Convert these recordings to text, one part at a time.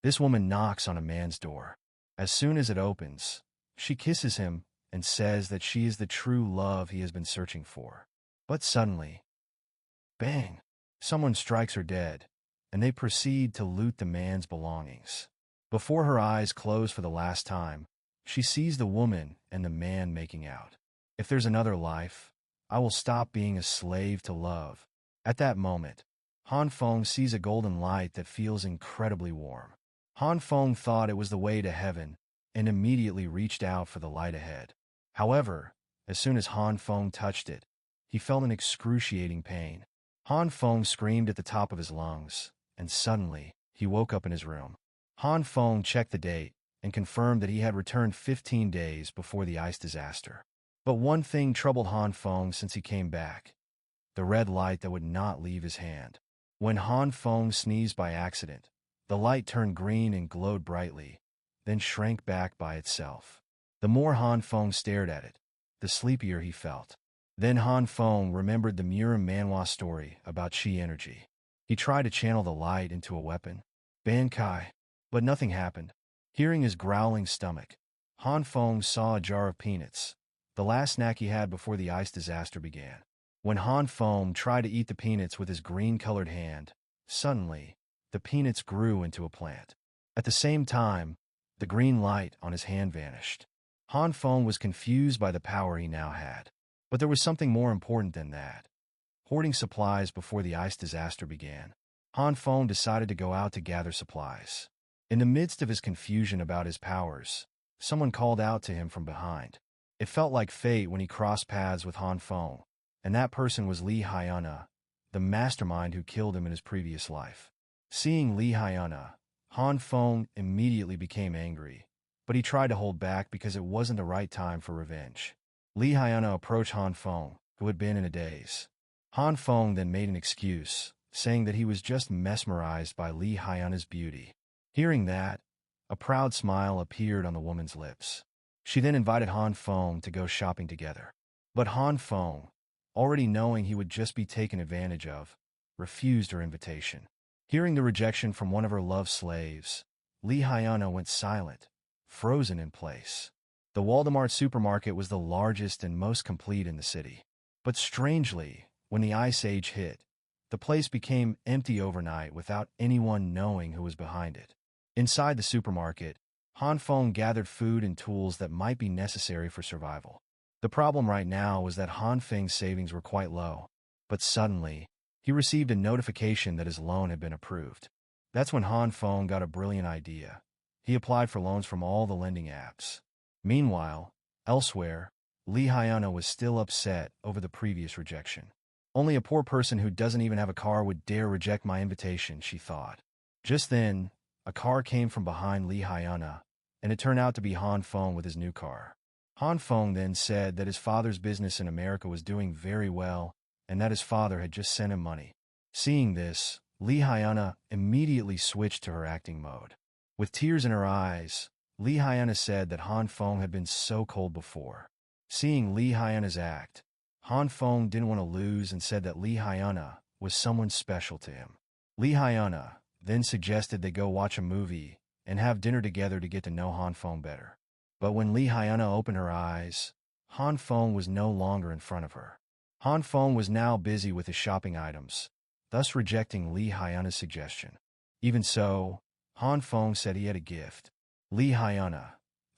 This woman knocks on a man's door. As soon as it opens, she kisses him and says that she is the true love he has been searching for. But suddenly, bang! Someone strikes her dead, and they proceed to loot the man's belongings. Before her eyes close for the last time, she sees the woman and the man making out. If there's another life, I will stop being a slave to love. At that moment, Han Feng sees a golden light that feels incredibly warm. Han Feng thought it was the way to heaven and immediately reached out for the light ahead. However, as soon as Han Feng touched it, he felt an excruciating pain. Han Feng screamed at the top of his lungs, and suddenly, he woke up in his room. Han Feng checked the date and confirmed that he had returned 15 days before the ice disaster. But one thing troubled Han Feng since he came back: the red light that would not leave his hand. When Han Feng sneezed by accident, the light turned green and glowed brightly, then shrank back by itself. The more Han Feng stared at it, the sleepier he felt. Then Han Feng remembered the Manhwa story about chi energy. He tried to channel the light into a weapon, Bankai, but nothing happened. Hearing his growling stomach, Han Feng saw a jar of peanuts, the last snack he had before the ice disaster began. When Han Feng tried to eat the peanuts with his green-colored hand, suddenly, the peanuts grew into a plant. At the same time, the green light on his hand vanished. Han Feng was confused by the power he now had. But there was something more important than that. Hoarding supplies before the ice disaster began, Han Feng decided to go out to gather supplies. In the midst of his confusion about his powers, someone called out to him from behind. It felt like fate when he crossed paths with Han Feng, and that person was Li Hyuna, the mastermind who killed him in his previous life. Seeing Li Hyuna, Han Feng immediately became angry, but he tried to hold back because it wasn't the right time for revenge. Li Hyuna approached Han Feng, who had been in a daze. Han Feng then made an excuse, saying that he was just mesmerized by Li Hyuna's beauty. Hearing that, a proud smile appeared on the woman's lips. She then invited Han Feng to go shopping together. But Han Feng, already knowing he would just be taken advantage of, refused her invitation. Hearing the rejection from one of her love slaves, Li Hyuna went silent, frozen in place. The Waldemart supermarket was the largest and most complete in the city. But strangely, when the Ice Age hit, the place became empty overnight without anyone knowing who was behind it. Inside the supermarket, Han Feng gathered food and tools that might be necessary for survival. The problem right now was that Han Feng's savings were quite low, but suddenly, he received a notification that his loan had been approved. That's when Han Feng got a brilliant idea. He applied for loans from all the lending apps. Meanwhile, elsewhere, Li Hyuna was still upset over the previous rejection. Only a poor person who doesn't even have a car would dare reject my invitation, she thought. Just then, a car came from behind Li Hyuna, and it turned out to be Han Feng with his new car. Han Feng then said that his father's business in America was doing very well, and that his father had just sent him money. Seeing this, Li Hyuna immediately switched to her acting mode. With tears in her eyes, Li Hyuna said that Han Feng had been so cold before. Seeing Li Hyuna's act, Han Feng didn't want to lose and said that Li Hyuna was someone special to him. Li Hyuna then suggested they go watch a movie and have dinner together to get to know Han Feng better. But when Li Hyuna opened her eyes, Han Feng was no longer in front of her. Han Feng was now busy with his shopping items, thus rejecting Li Hyuna's suggestion. Even so, Han Feng said he had a gift. Li Hyuna,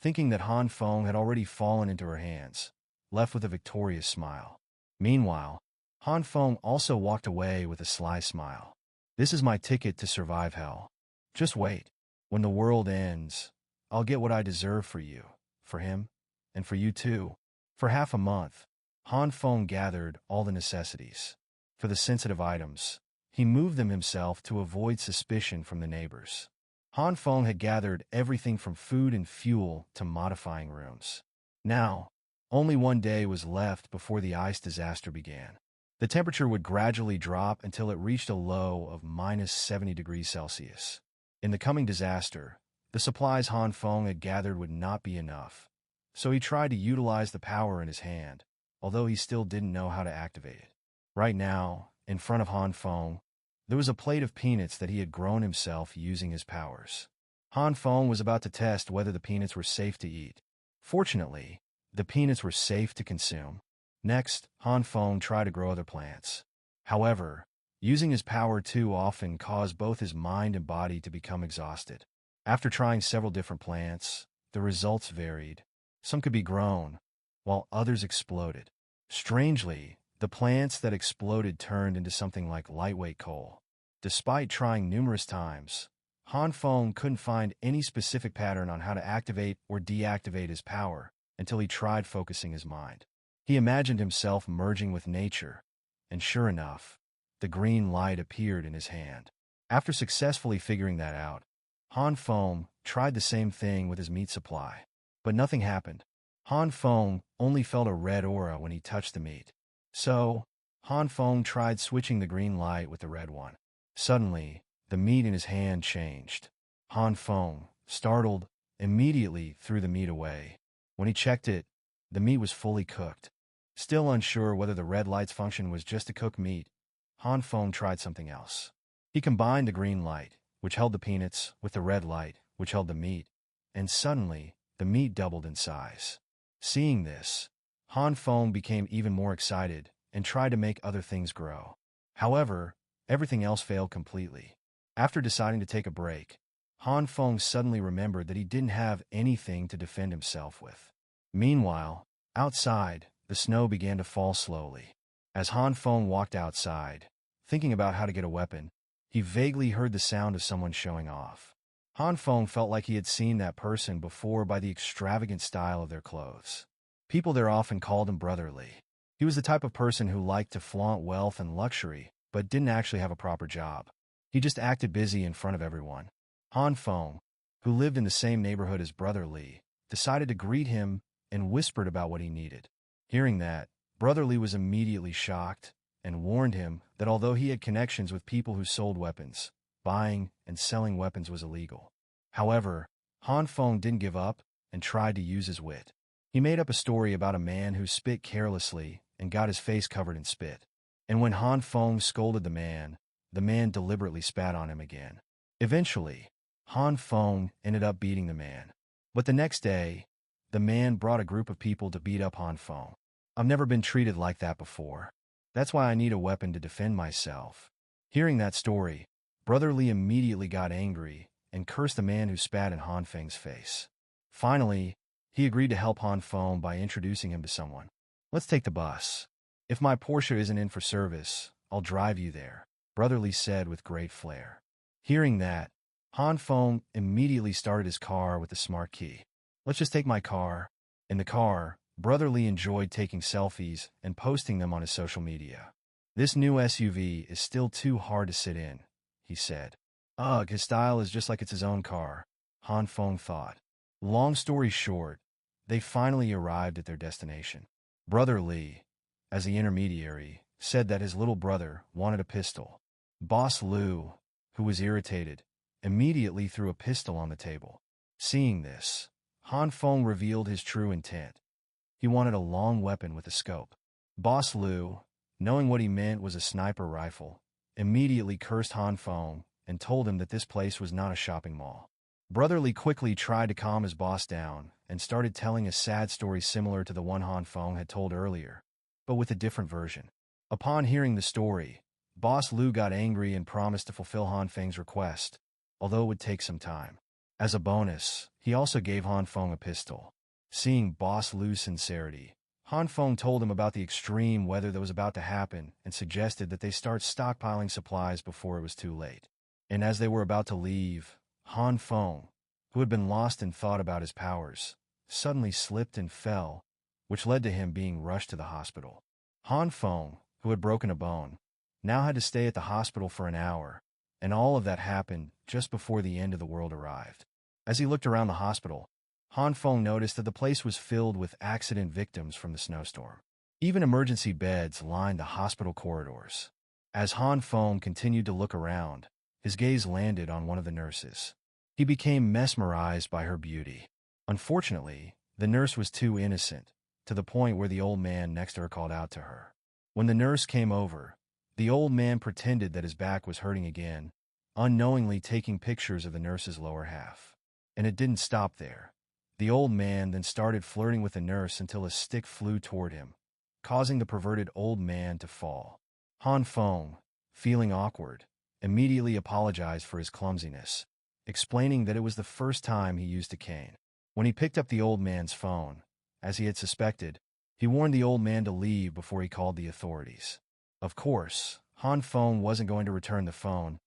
thinking that Han Feng had already fallen into her hands, left with a victorious smile. Meanwhile, Han Feng also walked away with a sly smile. This is my ticket to survive hell. Just wait. When the world ends, I'll get what I deserve for you, for him, and for you too. For half a month, Han Feng gathered all the necessities. For the sensitive items, he moved them himself to avoid suspicion from the neighbors. Han Feng had gathered everything from food and fuel to modifying rooms. Now, only one day was left before the ice disaster began. The temperature would gradually drop until it reached a low of -70 degrees Celsius. In the coming disaster, the supplies Han Feng had gathered would not be enough, so he tried to utilize the power in his hand, although he still didn't know how to activate it. Right now, in front of Han Feng, there was a plate of peanuts that he had grown himself using his powers. Han Feng was about to test whether the peanuts were safe to eat. Fortunately, the peanuts were safe to consume. Next, Han Feng tried to grow other plants. However, using his power too often caused both his mind and body to become exhausted. After trying several different plants, the results varied. Some could be grown, while others exploded. Strangely, the plants that exploded turned into something like lightweight coal. Despite trying numerous times, Han Feng couldn't find any specific pattern on how to activate or deactivate his power until he tried focusing his mind. He imagined himself merging with nature, and sure enough, the green light appeared in his hand. After successfully figuring that out, Han Feng tried the same thing with his meat supply, but nothing happened. Han Feng only felt a red aura when he touched the meat. So, Han Feng tried switching the green light with the red one. Suddenly, the meat in his hand changed. Han Feng, startled, immediately threw the meat away. When he checked it, the meat was fully cooked. Still unsure whether the red light's function was just to cook meat, Han Feng tried something else. He combined the green light, which held the peanuts, with the red light, which held the meat, and suddenly, the meat doubled in size. Seeing this, Han Feng became even more excited and tried to make other things grow. However, everything else failed completely. After deciding to take a break, Han Feng suddenly remembered that he didn't have anything to defend himself with. Meanwhile, outside, the snow began to fall slowly. As Han Feng walked outside, thinking about how to get a weapon, he vaguely heard the sound of someone showing off. Han Feng felt like he had seen that person before by the extravagant style of their clothes. People there often called him brotherly. He was the type of person who liked to flaunt wealth and luxury, but didn't actually have a proper job. He just acted busy in front of everyone. Han Feng, who lived in the same neighborhood as Brother Li, decided to greet him and whispered about what he needed. Hearing that, Brother Li was immediately shocked and warned him that although he had connections with people who sold weapons, buying and selling weapons was illegal. However, Han Feng didn't give up and tried to use his wit. He made up a story about a man who spit carelessly and got his face covered in spit. And when Han Feng scolded the man deliberately spat on him again. Eventually, Han Feng ended up beating the man. But the next day, the man brought a group of people to beat up Han Feng. I've never been treated like that before. That's why I need a weapon to defend myself. Hearing that story, Brother Li immediately got angry and cursed the man who spat in Han Feng's face. Finally, he agreed to help Han Feng by introducing him to someone. Let's take the bus. If my Porsche isn't in for service, I'll drive you there, Brother Li said with great flair. Hearing that, Han Feng immediately started his car with the smart key. Let's just take my car. In the car, Brother Li enjoyed taking selfies and posting them on his social media. This new SUV is still too hard to sit in, he said. Ugh, his style is just like it's his own car, Han Feng thought. Long story short, they finally arrived at their destination. Brother Li, as the intermediary, said that his little brother wanted a pistol. Boss Liu, who was irritated, immediately threw a pistol on the table. Seeing this, Han Feng revealed his true intent. He wanted a long weapon with a scope. Boss Liu, knowing what he meant was a sniper rifle, immediately cursed Han Feng and told him that this place was not a shopping mall. Brother Li quickly tried to calm his boss down and started telling a sad story similar to the one Han Feng had told earlier, but with a different version. Upon hearing the story, Boss Liu got angry and promised to fulfill Han Feng's request, although it would take some time. As a bonus, he also gave Han Feng a pistol. Seeing Boss Liu's sincerity, Han Feng told him about the extreme weather that was about to happen and suggested that they start stockpiling supplies before it was too late. And as they were about to leave, Han Feng, who had been lost in thought about his powers, suddenly slipped and fell, which led to him being rushed to the hospital. Han Feng, who had broken a bone, now had to stay at the hospital for an hour, and all of that happened just before the end of the world arrived. As he looked around the hospital, Han Feng noticed that the place was filled with accident victims from the snowstorm. Even emergency beds lined the hospital corridors. As Han Feng continued to look around, his gaze landed on one of the nurses. He became mesmerized by her beauty. Unfortunately, the nurse was too innocent, to the point where the old man next to her called out to her. When the nurse came over, the old man pretended that his back was hurting again, unknowingly taking pictures of the nurse's lower half. And it didn't stop there. The old man then started flirting with the nurse until a stick flew toward him, causing the perverted old man to fall. Han Feng, feeling awkward, immediately apologized for his clumsiness, explaining that it was the first time he used a cane. When he picked up the old man's phone, as he had suspected, he warned the old man to leave before he called the authorities. Of course, Han Feng wasn't going to return the phone,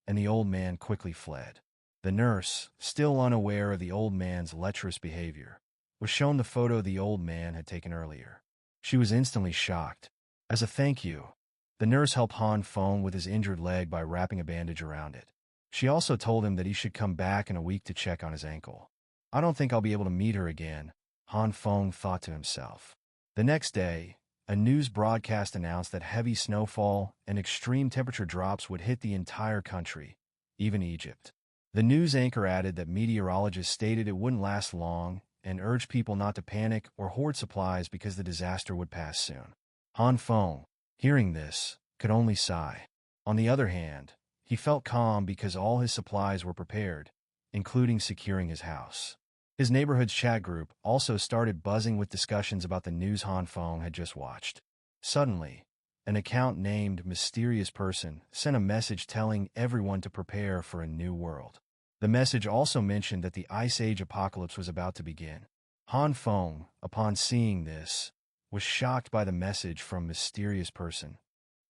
and the old man quickly fled. The nurse, still unaware of the old man's lecherous behavior, was shown the photo the old man had taken earlier. She was instantly shocked. As a thank you, the nurse helped Han Feng with his injured leg by wrapping a bandage around it. She also told him that he should come back in a week to check on his ankle. I don't think I'll be able to meet her again, Han Feng thought to himself. The next day, a news broadcast announced that heavy snowfall and extreme temperature drops would hit the entire country, even Egypt. The news anchor added that meteorologists stated it wouldn't last long and urged people not to panic or hoard supplies because the disaster would pass soon. Han Feng, hearing this, could only sigh. On the other hand, he felt calm because all his supplies were prepared, including securing his house. His neighborhood's chat group also started buzzing with discussions about the news Han Feng had just watched. Suddenly, an account named Mysterious Person sent a message telling everyone to prepare for a new world. The message also mentioned that the Ice Age apocalypse was about to begin. Han Feng, upon seeing this, was shocked by the message from Mysterious Person.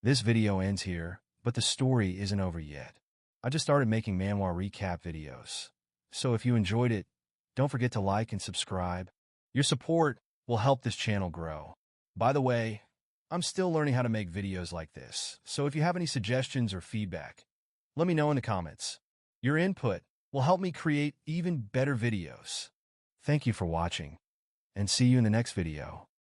This video ends here, but the story isn't over yet. I just started making manhwa recap videos, so if you enjoyed it, don't forget to like and subscribe. Your support will help this channel grow. By the way, I'm still learning how to make videos like this, so if you have any suggestions or feedback, let me know in the comments. Your input will help me create even better videos. Thank you for watching, and see you in the next video.